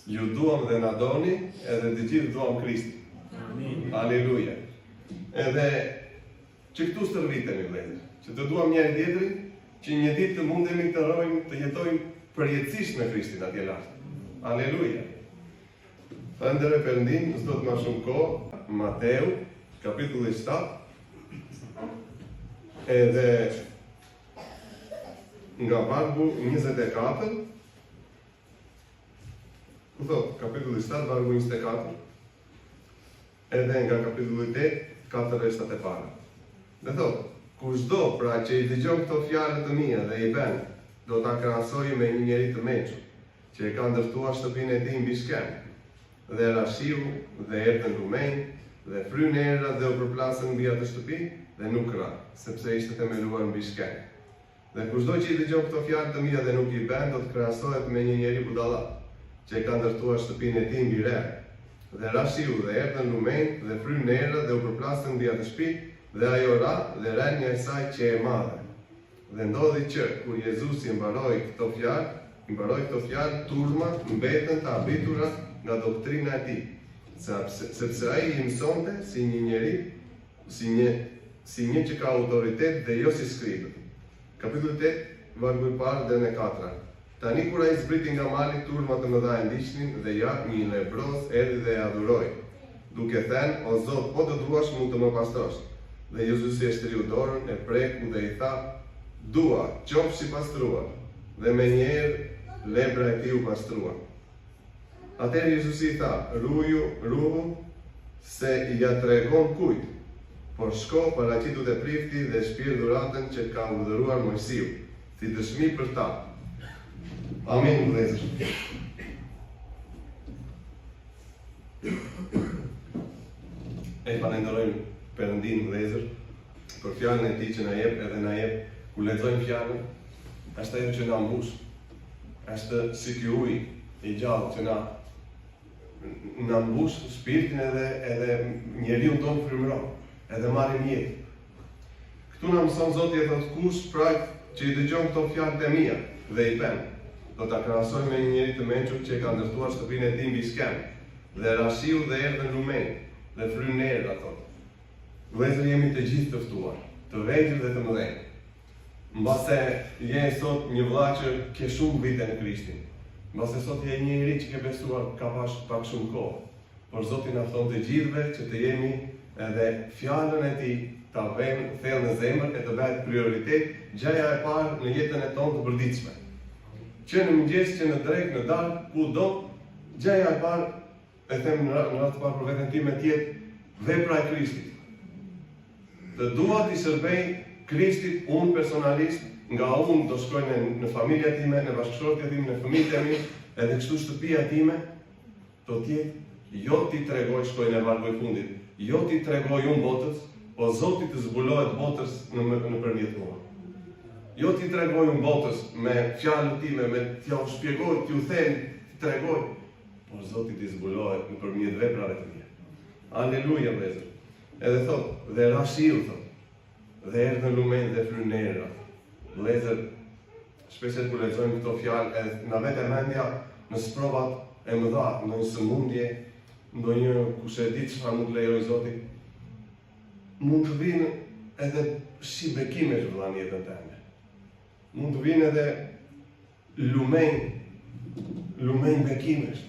Ju duam dhe na doni, edhe të gjithë duam Kristin. Aleluja. Edhe që këtu stërvitemi vëllezër, që të duam njëri tjetrin, që një ditë të mundemi të jetojmë përjetësisht me Kristin atje lart. Aleluja. Falënderoj Perëndin, s'do të më shumë kohë. Mateu, kapitulli 7. Edhe nga vargu 24. Ku thot, kapitulli 7, vargu 24. Edhe nga kapitulli 8, 4 rrestat e para. Dhe thot, kushdo pra që i dëgjon këto fjalë të mia dhe i bën, do ta krahasojë me një njeri të mençur, që e ka ndërtuar shtëpinë e tij mbi skemë. Dhe rashiu dhe erdhën rumej, dhe fryn erëra dhe u përplasën mbi atë shtëpi, dhe nuk ra, sepse ishte themeluar mbi skemë. Dhe kushdo që i dëgjon këto fjalë të mia dhe nuk i bën, do të krahasohet me një njeri budallar, që e ka ndërtuar shtëpinë e tij mbi rreth. Dhe rashiu dhe erdhën rumej, dhe fryn erëra dhe u përplasën mbi atë shtëpi, dhe ajo ra dhe rënja e saj që e madhe. Dhe ndodhi që kur Jezusi mbaroi këto fjalë, turmat mbetën të habitura nga doktrina e tij, sepse ai i mësonte si një njeri, si një që ka autoritet dhe jo si skribët. Kapitulli 8, vargu i parë dhe në 4. Tani kur ai zbriti nga mali, turma të mëdha e ndiqnin dhe ja një lebros erdhi dhe e adhuroi, duke thënë: O Zot, po të duash mund të më pastrosh. Dhe Jezusi e shtriu dorën, e preku dhe i tha: Dua, qofsh si pastruar. Dhe menjëherë lebra e tij u pastrua. Atëherë Jezusi i tha: Ruhu, se ja tregon kujt, por shko paraqitu te prifti dhe shpir dhuratën që ka urdhëruar Mojsiu, si dëshmi për ta. Amen, vëllezër. E falenderojmë Perëndin vëllezër për fjalën e tij që na jep, edhe na jep kur lexojmë fjalën, është ajo që na mbush. Është si ky ujë i gjallë që na mbush shpirtin edhe njeriu tonë frymëron, edhe marrim jetë. Këtu na mëson Zoti e thotë kush pra që i dëgjon këto fjalë të mia dhe i bën, do ta krahasoj me një njeri të mençur që e ka ndërtuar shtëpinë e tij mbi skemë, dhe rashiu dhe erdhën rumej, dhe fryn erëra thotë. Vëllezër, jemi të gjithë të ftuar, të vegjël dhe të mëdhenj. Mbase je sot një vëlla që ke shumë vite në Krishtin. Mbase sot je një njeri që ke besuar ka pas pak shumë kohë. Por Zoti na fton të gjithëve që të jemi edhe fjalën e tij ta vëmë thellë në zemër e të bëhet prioritet gjëja e parë në jetën e tonë të përditshme. Që në mëngjes, që në drekë, në darkë, kudo, gjëja e parë, e them në radhë të parë për veten time, të jetë vepra e Krishtit. Të dua të shërbej Krishtit unë personalisht, nga unë do shkoj në familja time, në bashkëshortja time, në fëmijët e mi, edhe kështu shtëpia time, do t'jetë jo ti tregoj, shkoj në vargu i fundit, jo ti tregoj unë botës, po Zoti të zbulohet botës nëpërmjet mua. Jo ti tregoj unë botës me fjalët time, me t'ja u shpjegoj, t'ju them, t'i tregoj, por Zoti të zbulohet nëpërmjet veprave të mia. Aleluja, vëllezër. Edhe thot, dhe rashiu thot, dhe erdhën lumen dhe fryn erëra. Vëllezër, shpesh kur lexojmë këto fjalë, edhe na vete mendja në sprovat e mëdha, në një sëmundje, ndonjë kush e di çfarë mund të lejoj Zoti, mund të vinë edhe si bekimesh vëlla në jetën tënde. Mund të vinë edhe lumen bekimesh.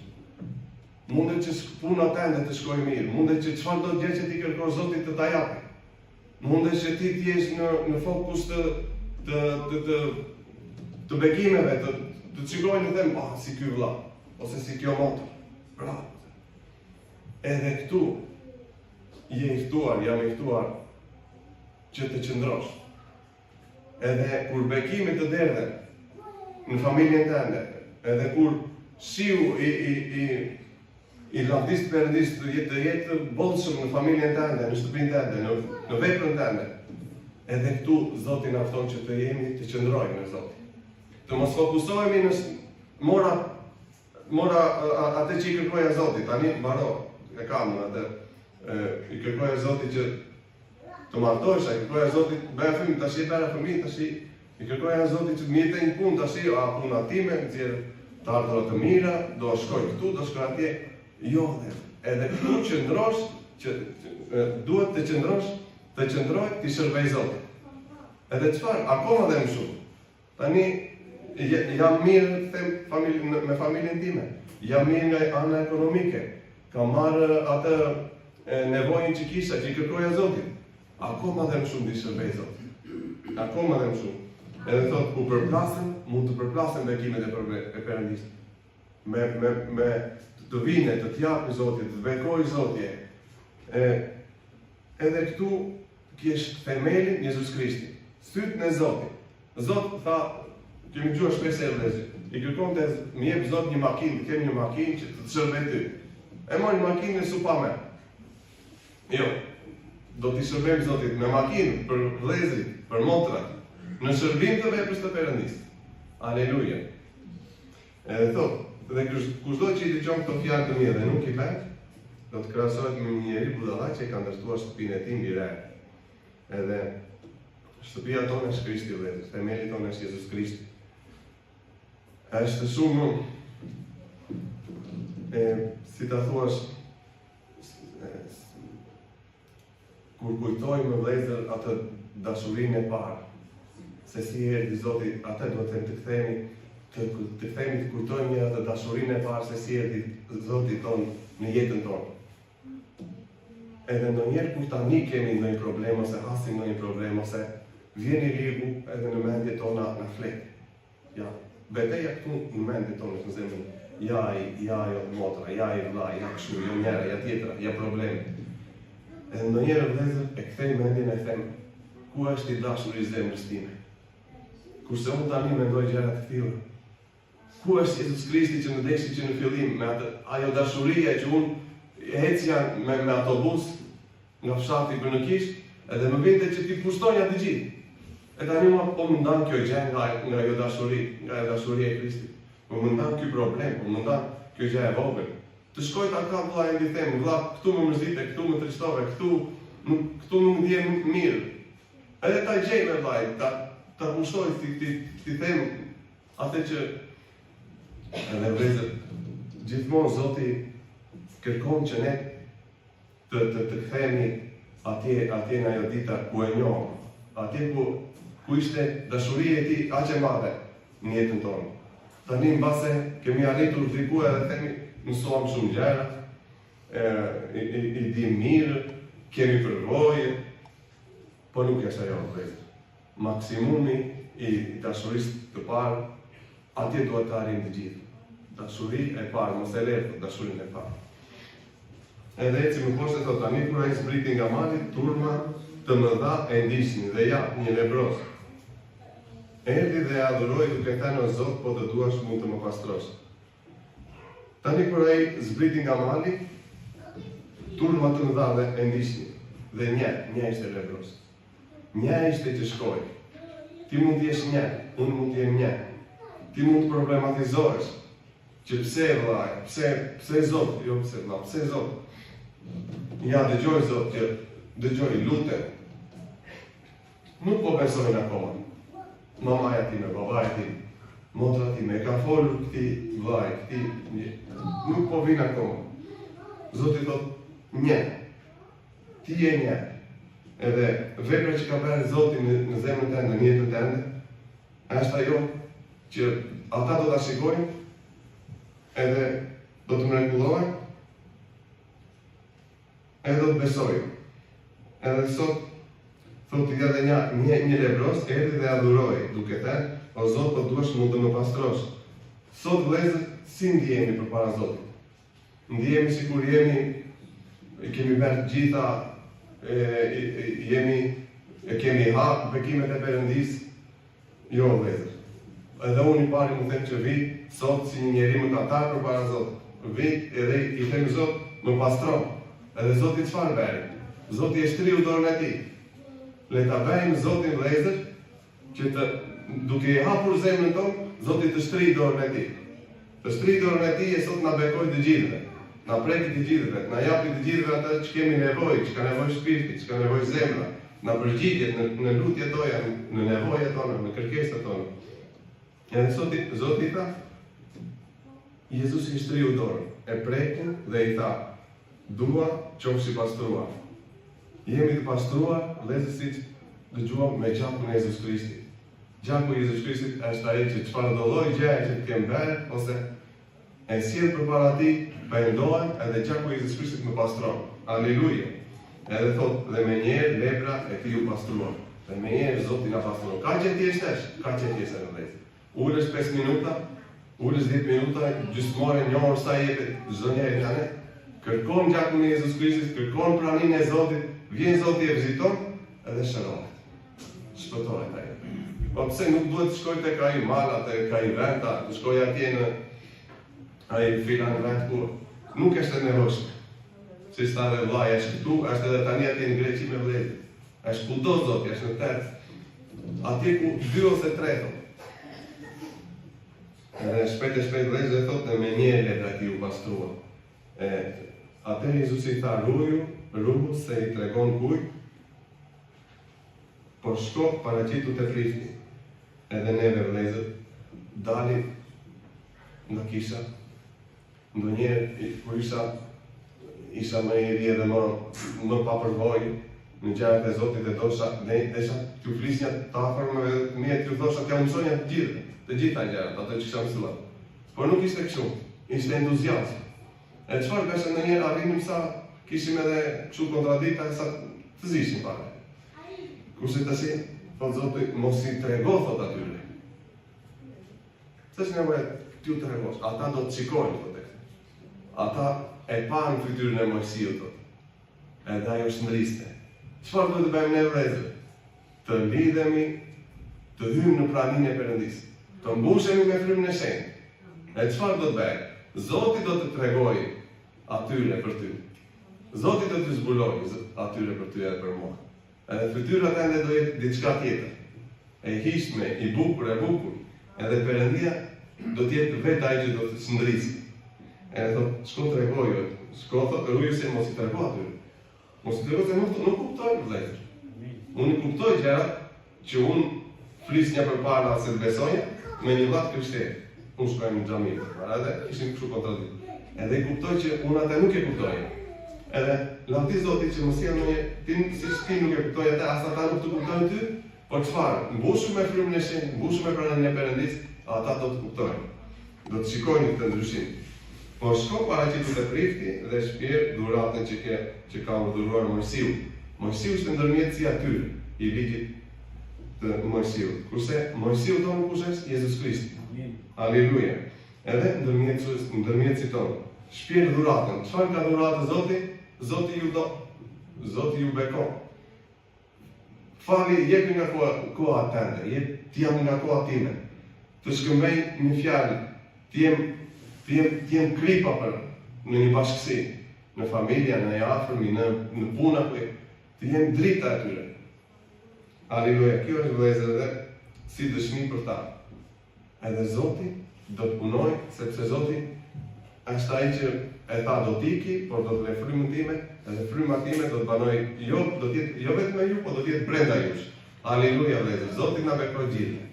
Mundet që puna tënde të shkojë mirë, mundet që çfarë do gjë që ti kërkon Zotit të ta japë. Mundet që ti t'jesh në fokus të bekimeve, të shikojnë dhe them, si ky vëlla, ose si kjo motor. Bravo. Edhe këtu jam i ftuar që të qëndrosh. Edhe kur bekimit të derdhen në familjen tënde, edhe kur shiu i lavdis Perëndis të jetë bollshëm në familjen tënde, në shtëpinë tënde, në veprën tënde. Edhe këtu Zoti na fton që të jemi të qëndrojmë në Zot. Të mos fokusohemi në mora atë që i kërkoja Zoti, tani mbaroj. E kam atë i kërkoja Zoti që të martohesh, i kërkoja Zoti bëja fëmijë, tash e bëra fëmijë, tash i kërkoja Zoti që më jete një punë, tash puna time, nxjerr të ardhurat të mira, do shkoj këtu, do shkoj atje. Jo, edhe këtu qëndrosh, duhet të qëndroj të shërbej Zotit. Edhe çfarë, akoma dhe më shumë. Tani, jam mirë me familjen time, jam mirë nga ana ekonomike, kam marrë atë nevojën që kisha, që i kërkoja Zotit. Akoma dhe më shumë të shërbej Zotit. Akoma dhe më shumë. Edhe thot, ku përplasën, mund të përplasën bekimet e Perëndisë. Me të vine, të t'japë Zotit, të bekoj Zotje. Edhe këtu kjesh themelin Jezus Krishti, sytë në Zotit. Zot tha, kemi gjua shpesher dhe zi, i kërkom të më jep Zot një makinë, kem një makinë që të shërbej ty. E moj një makinë në supa me. Jo, do t'i shërbejmë Zotit me makinë, për vlezrit, për motrat, në shërbim të veprës të Perëndisë. Aleluja. Edhe thot, dhe kushdo që i dëgjon këto fjalë të mia dhe nuk i bën, do të krahasohet me një njeri budalla që i ka ndërtuar shtëpinë e tij mbi re. Edhe shtëpia tonë është Krishti dhe themeli tonë është Jezus Krishti. Është shumë si ta thuash, kur kujtojmë vëllezër atë dashurinë e parë, se si erdhi Zoti, atë do të kthehemi të kujtojmë atë dashurinë e parë, se si erdhi Zoti tonë në jetën tonë. Edhe ndonjëherë kur tani kemi ndonjë problem ose hasim ndonjë problem ose vjen i ligu edhe në mendjet tona na flet. Ja, betejë këtu në mendjet tona në zemrën. Ja jo motra, ja i vlla, ja kështu, jo njëra, ja tjetra, ja probleme. Edhe ndonjëherë vëllezër e kthej mendjen e them, ku është i dashuri i zemrës time? Kurse unë tani mendoj gjëra të tilla. Ku është Jezus Krishti që më deshi që në fillim me ajo dashuria që unë ecja me autobus nga fshati për në Kish, edhe më vinte që t'i pushtonja të gjithë. E tani po më ndan kjo gjë nga ajo dashuri, nga ajo dashuria e Krishtit. Po më ndan ky problem, po më ndan kjo gjë e vogël. Të shkoj ta kam vllai i them, vlla, këtu më mërzite, këtu më trishtove, këtu nuk ndjem mirë. Edhe ta gjej me vllai, ta pushtoj ti them atë që edhe vëzë gjithmonë Zoti kërkon që ne të kthehemi atje në ajo dita ku e njohëm, atje ku ishte dashuria e tij aq e madhe në jetën tonë. Tani mbase kemi arritur diku edhe themi mësuam shumë gjëra, i dim mirë, kemi përvojë, po nuk është ajo vëzë. Maksimumi i dashurisë të parë, atje duhet të arrijmë të gjithë. Dashuri e parë, mos e lërë dashurinë e parë. Edhe eci më poshtë e thot, tani kur ai zbriti nga mali, turma të mëdha e ndiqnin dhe ja, një lebros. Erdhi dhe adhuroi duke thënë o Zot, po të duash mund të më pastrosh. Tani kur ai zbriti nga mali, turma të mëdha dhe e ndiqnin. Dhe një ishte lebros. Një ishte që shkoi. Ti mund të jesh një, unë mund të jem një. Ti mund të problematizohesh. Që pse vllai, pse Zot, jo pse vllai, pse Zot. Ja, dëgjoj Zot, që dëgjoj, lutem. Nuk po besojnë akoma. Mamaja time, babaja time, motra time, ka folur këti vllai, nuk po vin akoma. Zoti thot, një. Ti je një. Edhe vepra që ka bërë Zoti në zemrën tënde, në jetën tënde, është ajo që ata do ta shikojnë edhe do të mrekullohen, edhe do të besojnë. Edhe sot, thot t'i edhe një lebros, erdhi dhe adhuroi, duke thënë, o Zot, po duash mund të më pastrosh. Sot vëllezër, si ndjehemi përpara Zotit? Ndjehemi sikur kemi bërë gjitha, kemi hap bekimet e Perëndisë? Jo, vëllezër. Edhe unë i pari më them që vi, sot si një njeri më katar përpara Zotit. Vi edhe i them Zot, më pastron. Edhe Zoti çfarë bëri? Zoti e shtriu dorën e tij. Le ta bëjmë Zotin vëllezër, që duke i hapur zemrën tonë, Zoti të shtrijë dorën e tij. Të shtrijë dorën e tij e sot na bekoj të gjithëve. Na preki të gjithëve, na japi të gjithëve atë që kemi nevojë, që ka nevojë shpirti, që ka nevojë zemra, na përgjigjet në lutjet tona, në nevojat tona, në kërkesat tona. Edhe Zoti tha, Jezusi i shtriu dorën, e preki dhe i tha, dua qofshi pastruar. Jemi të pastruar, vëllezër, siç dëgjuam me gjakun e Jezus Krishtit. Gjaku i Jezus Krishtit është ai që çfarë do lloj gjëje që të kem bërë, ose e sjell përpara tij, pendohen edhe gjaku i Jezus Krishtit më pastron. Aleluja. Edhe thot, dhe me njerë lepra e ti u pastruan. Dhe me njerë Zoti na pastron. Ka që t'jeshtesh? Ka që t'jeshtesh në vëllezër. Ulesh 5 minuta, ulesh 10 minuta, gjysmore, një orë sa jepet, çdo njeri nga ne. Kërkon gjakun e Jezus Krishtit, kërkon praninë e Zotit, vjen Zoti e viziton edhe shërohet. Shpëtohet ai. Po pse nuk duhet të shkoj tek ai mala, tek ai venta, të shkoj atje në ai filan vend ku nuk është e nevojshme. Si sta dhe vllai, është këtu, është edhe tani atje në Greqi me vëllezër. Është kudo Zoti, është në tet. Atje ku 2 ose 3 thotë. Edhe shpejt vëllezër thotë me një letra ti u pastrua. Atë Jezusi i tha ruhu se i tregon kujt, por shko paraqitu te Krishti. Edhe neve vëllezër dalim nga kisha. Ndonjëherë kur isha më i ri edhe më pa përvojë në gjërat e Zotit, dhe desha t'ju flisja të afërm me mie, t'ju thosha t'ja mësonja të gjitha gjërat, ato që kisha mësuar. Por nuk ishte kështu, ishte entuziazëm. E çfarë besë ndonjëherë arrinim sa kishim edhe kështu kontradikta sa të zishim para. Kurse tash thot Zoti mos i trego thot atyre. S'është nevojë t'ju tregosh, ata do të shikojnë thotë. Ata e panë fytyrën e Mojsiut, edhe ajo shndriste. Çfarë duhet të bëjmë ne vëllezër? Të lidhemi, të hyjmë në praninë e Perëndisë, të mbushemi me frymën e shenjtë. E çfarë do të bëjmë? Zoti do të tregojë atyre për ty. Zoti do të zbulojë atyre për ty edhe për mua. Edhe fytyra tënde do jetë diçka tjetër. E hishtme, i bukur, edhe Perëndia do të jetë vetë ai që do të shndrisë. Edhe thot, shko tregojo, shko thot, rruju se mos i trego atyre. Mos i trego se nuk kuptojnë vëllezër. Unë i kuptoj gjërat që unë flis një përpara se të besonja me një vllaç krishterë. Unë shkoj në xhami, edhe ishim kështu kontradikt. Edhe i kuptoj që unë atë nuk e kuptoj. Edhe lavdi Zotit që mos sjell ndonjë ti nuk e kuptoj atë, as ata nuk të kuptojnë ty, por çfarë? Mbushur me frymën e shenjtë, mbushur me praninë e Perëndisë, ata do të kuptojnë. Do të shikojnë këtë ndryshim. Po shko paraqitu te Krishti dhe shpjeg dhuratën që ka urdhëruar Mojsiu. Mojsiu është ndërmjetësi atyre i ligjit të Mojsiut. Kurse Mojsiu tonë kush është? Jezus Krishti. Aleluja. Edhe ndërmjetësi tonë. Shpjeg dhuratën. Çfarë ka dhuratë Zoti? Zoti ju bekon. Fali, jepi nga koha tënde, t'jam nga koha time. Të shkëmbej një fjalë, t'jem kripa për në një bashkësi, në familja, në afërmi, në puna, t'jem drita atyre. Aleluja, kjo është vëllezër edhe si dëshmi për ta. Edhe Zoti do të punoj, sepse Zoti është ai që e tha do t'iki, por do të le frymën time, edhe fryma time do të banoj jo vetëm me ju, por do të jetë brenda jush. Aleluja vëllezër, Zoti na bekoj gjithë.